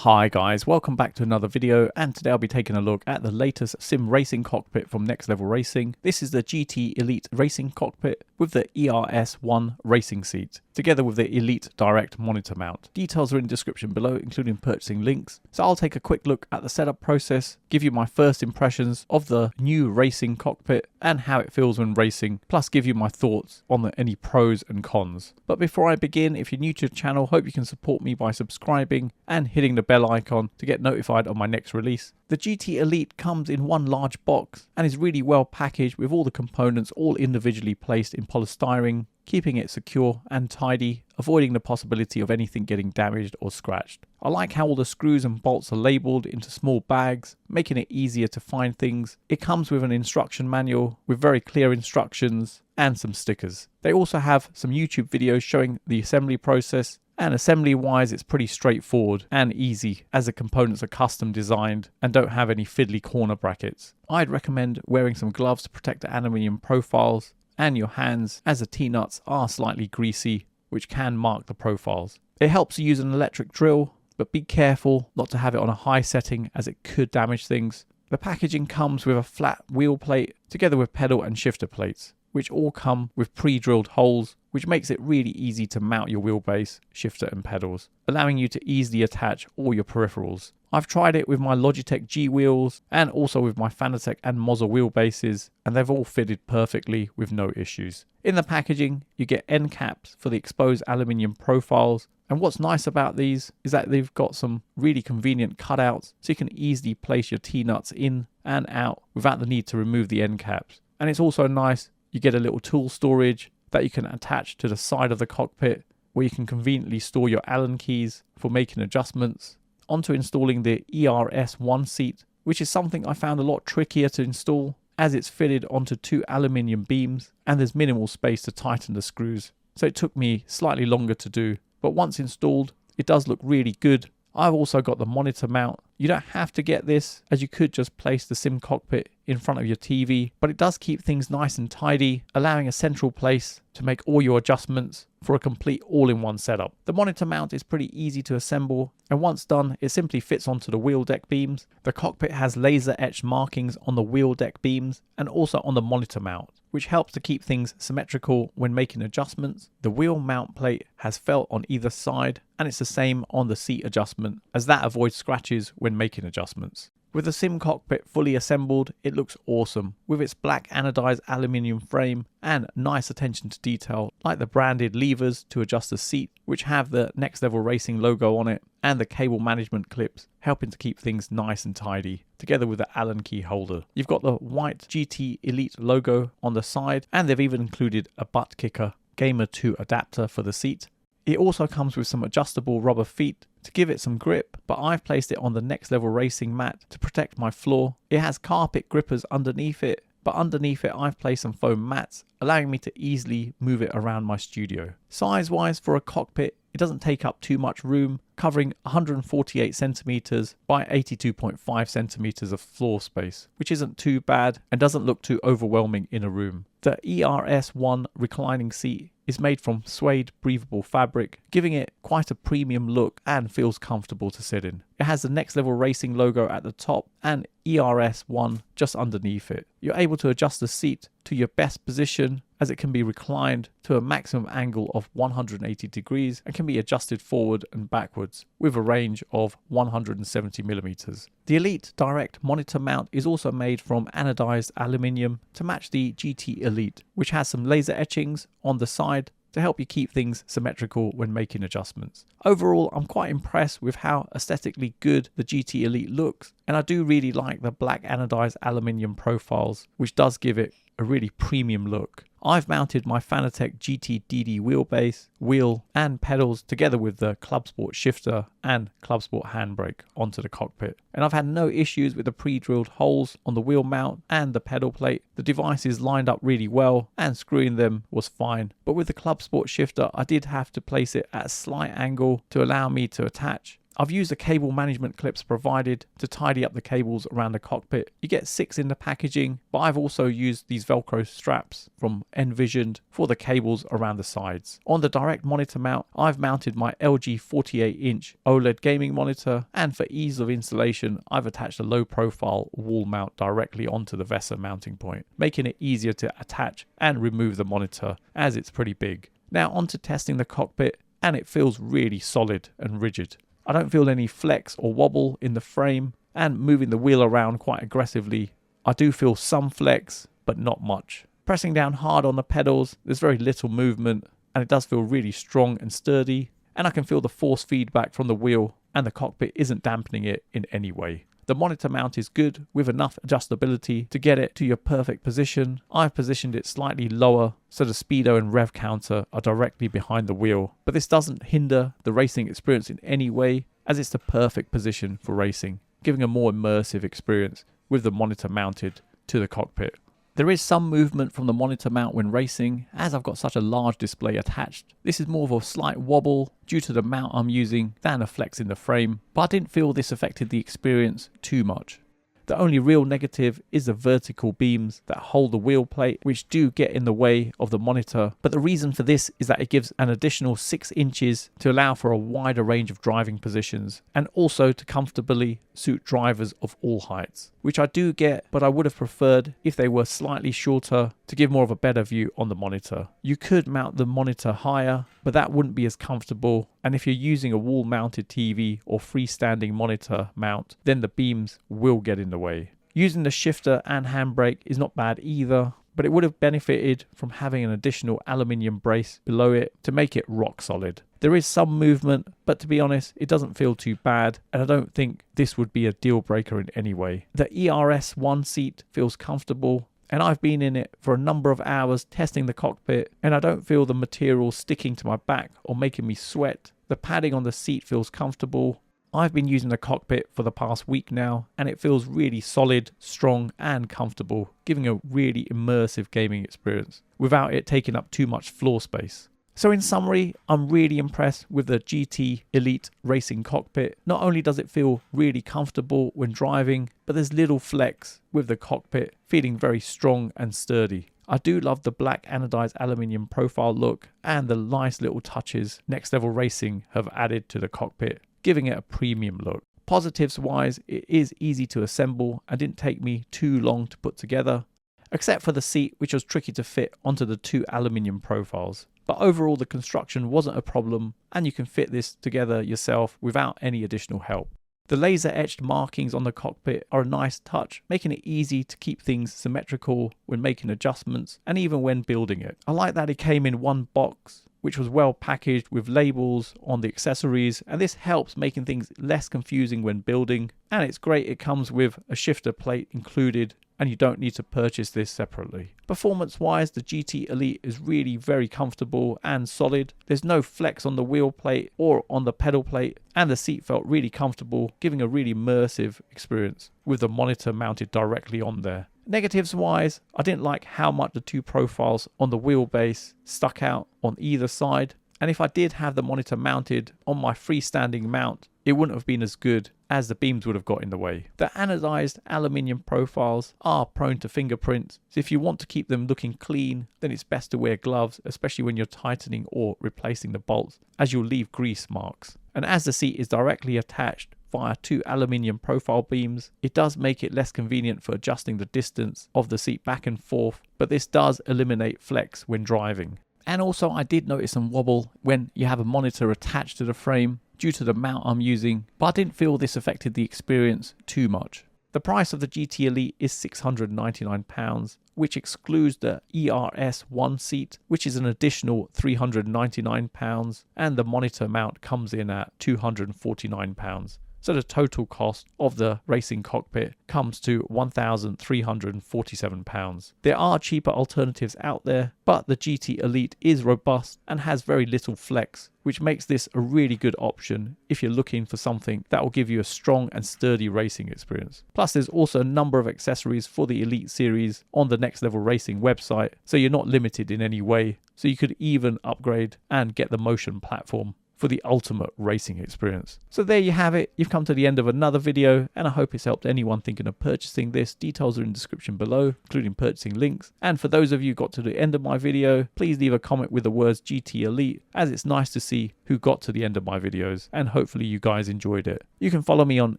Hi guys, welcome back to another video, and today I'll be taking a look at the latest sim racing cockpit from Next Level Racing. This is the GT Elite racing cockpit with the ERS1 racing seat, together with the Elite direct monitor mount. Details are in the description below, including purchasing links. So I'll take a quick look at the setup process, give you my first impressions of the new racing cockpit and how it feels when racing, plus give you my thoughts on any pros and cons. But before I begin, if you're new to the channel, hope you can support me by subscribing and hitting the bell icon to get notified on my next release. The GT Elite comes in one large box and is really well packaged with all the components all individually placed in polystyrene, keeping it secure and tidy, avoiding the possibility of anything getting damaged or scratched. I like how all the screws and bolts are labelled into small bags, making it easier to find things. It comes with an instruction manual with very clear instructions and some stickers. They also have some YouTube videos showing the assembly process, and assembly wise it's pretty straightforward and easy as the components are custom designed and don't have any fiddly corner brackets. I'd recommend wearing some gloves to protect the aluminium profiles and your hands, as the T-nuts are slightly greasy, which can mark the profiles. It helps to use an electric drill, but be careful not to have it on a high setting as it could damage things. The packaging comes with a flat wheel plate together with pedal and shifter plates, which all come with pre-drilled holes, which makes it really easy to mount your wheelbase, shifter and pedals, allowing you to easily attach all your peripherals. I've tried it with my Logitech G wheels and also with my Fanatec and Moza wheelbases, and they've all fitted perfectly with no issues. In the packaging, you get end caps for the exposed aluminium profiles, and what's nice about these is that they've got some really convenient cutouts so you can easily place your T-nuts in and out without the need to remove the end caps. And it's also nice, you get a little tool storage that you can attach to the side of the cockpit where you can conveniently store your Allen keys for making adjustments. Onto installing the ERS1 seat, which is something I found a lot trickier to install as it's fitted onto two aluminium beams and there's minimal space to tighten the screws, so it took me slightly longer to do, but once installed it does look really good. I've also got the monitor mount. You don't have to get this, as you could just place the sim cockpit in front of your TV, but it does keep things nice and tidy, allowing a central place to make all your adjustments for a complete all-in-one setup. The monitor mount is pretty easy to assemble, and once done it simply fits onto the wheel deck beams. The cockpit has laser etched markings on the wheel deck beams and also on the monitor mount, which helps to keep things symmetrical when making adjustments. The wheel mount plate has felt on either side, and it's the same on the seat adjustment, as that avoids scratches when making adjustments. With the sim cockpit fully assembled, it looks awesome, with its black anodized aluminium frame and nice attention to detail, like the branded levers to adjust the seat, which have the Next Level Racing logo on it, and the cable management clips, helping to keep things nice and tidy, together with the Allen key holder. You've got the white GT Elite logo on the side, and they've even included a butt kicker Gamer 2 adapter for the seat. It also comes with some adjustable rubber feet to give it some grip, but I've placed it on the Next Level Racing mat to protect my floor. It has carpet grippers underneath it, but underneath it I've placed some foam mats, allowing me to easily move it around my studio. Size wise for a cockpit, it doesn't take up too much room, covering 148 centimeters by 82.5 centimeters of floor space, which isn't too bad and doesn't look too overwhelming in a room. The ERS1 reclining seat is made from suede breathable fabric, giving it quite a premium look and feels comfortable to sit in. It has the Next Level Racing logo at the top and ERS1 just underneath it. You're able to adjust the seat to your best position, as it can be reclined to a maximum angle of 180 degrees and can be adjusted forward and backwards with a range of 170 millimeters. The Elite direct monitor mount is also made from anodized aluminium to match the GT Elite, which has some laser etchings on the side to help you keep things symmetrical when making adjustments. Overall, I'm quite impressed with how aesthetically good the GT Elite looks, and I do really like the black anodized aluminium profiles, which does give it a really premium look. I've mounted my Fanatec GT DD wheelbase, wheel and pedals together with the Club Sport shifter and Club Sport handbrake onto the cockpit, and I've had no issues with the pre-drilled holes on the wheel mount and the pedal plate. The devices lined up really well and screwing them was fine, but with the Club Sport shifter I did have to place it at a slight angle to allow me to attach. I've used the cable management clips provided to tidy up the cables around the cockpit. You get 6 in the packaging, but I've also used these Velcro straps from Envisioned for the cables around the sides. On the direct monitor mount, I've mounted my LG 48-inch OLED gaming monitor, and for ease of installation, I've attached a low profile wall mount directly onto the VESA mounting point, making it easier to attach and remove the monitor as it's pretty big. Now onto testing the cockpit, and it feels really solid and rigid. I don't feel any flex or wobble in the frame, and moving the wheel around quite aggressively, I do feel some flex, but not much. Pressing down hard on the pedals, there's very little movement, and it does feel really strong and sturdy, and I can feel the force feedback from the wheel, and the cockpit isn't dampening it in any way. The monitor mount is good with enough adjustability to get it to your perfect position. I've positioned it slightly lower so the speedo and rev counter are directly behind the wheel, but this doesn't hinder the racing experience in any way, as it's the perfect position for racing, giving a more immersive experience with the monitor mounted to the cockpit. There is some movement from the monitor mount when racing, as I've got such a large display attached. This is more of a slight wobble due to the mount I'm using than a flex in the frame, but I didn't feel this affected the experience too much. The only real negative is the vertical beams that hold the wheel plate, which do get in the way of the monitor, but the reason for this is that it gives an additional 6 inches to allow for a wider range of driving positions, and also to comfortably suit drivers of all heights, which I do get, but I would have preferred if they were slightly shorter to give more of a better view on the monitor. You could mount the monitor higher, but that wouldn't be as comfortable, and if you're using a wall mounted TV or freestanding monitor mount, then the beams will get in the way. Using the shifter and handbrake is not bad either, but it would have benefited from having an additional aluminium brace below it to make it rock solid. There is some movement, but to be honest, it doesn't feel too bad, and I don't think this would be a deal breaker in any way. The ERS1 seat feels comfortable, and I've been in it for a number of hours testing the cockpit, and I don't feel the material sticking to my back or making me sweat. The padding on the seat feels comfortable. I've been using the cockpit for the past week now, and it feels really solid, strong and comfortable, giving a really immersive gaming experience without it taking up too much floor space. So in summary, I'm really impressed with the GT Elite racing cockpit. Not only does it feel really comfortable when driving, but there's little flex with the cockpit, feeling very strong and sturdy. I do love the black anodized aluminium profile look and the nice little touches Next Level Racing have added to the cockpit, giving it a premium look. Positives wise, it is easy to assemble and didn't take me too long to put together, except for the seat, which was tricky to fit onto the 2 aluminium profiles. But overall the construction wasn't a problem, and you can fit this together yourself without any additional help. The laser etched markings on the cockpit are a nice touch, making it easy to keep things symmetrical when making adjustments and even when building it. I like that it came in one box, which was well packaged with labels on the accessories, and this helps making things less confusing when building. And it's great it comes with a shifter plate included, and you don't need to purchase this separately. Performance wise, the GT Elite is really very comfortable and solid. There's no flex on the wheel plate or on the pedal plate, and the seat felt really comfortable, giving a really immersive experience with the monitor mounted directly on there. Negatives wise, I didn't like how much the 2 profiles on the wheelbase stuck out on either side, and if I did have the monitor mounted on my freestanding mount, it wouldn't have been as good, as the beams would have got in the way. The anodized aluminium profiles are prone to fingerprints, so if you want to keep them looking clean, then it's best to wear gloves, especially when you're tightening or replacing the bolts, as you'll leave grease marks. And as the seat is directly attached via 2 aluminium profile beams, it does make it less convenient for adjusting the distance of the seat back and forth, but this does eliminate flex when driving. And also I did notice some wobble when you have a monitor attached to the frame due to the mount I'm using, but I didn't feel this affected the experience too much. The price of the GT Elite is £699, which excludes the ERS1 seat, which is an additional £399, and the monitor mount comes in at £249. So the total cost of the racing cockpit comes to £1,347. There are cheaper alternatives out there, but the GT Elite is robust and has very little flex, which makes this a really good option if you're looking for something that will give you a strong and sturdy racing experience. Plus there's also a number of accessories for the Elite series on the Next Level Racing website, so you're not limited in any way, so you could even upgrade and get the motion platform for the ultimate racing experience. So there you have it. You've come to the end of another video, and I hope it's helped anyone thinking of purchasing this. Details are in the description below, including purchasing links. And for those of you who got to the end of my video, please leave a comment with the words GT Elite, as it's nice to see who got to the end of my videos, and hopefully you guys enjoyed it. You can follow me on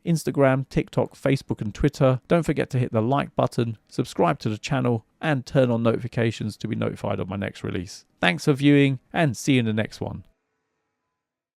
Instagram, TikTok, Facebook and Twitter. Don't forget to hit the like button, subscribe to the channel, and turn on notifications to be notified of my next release. Thanks for viewing, and see you in the next one.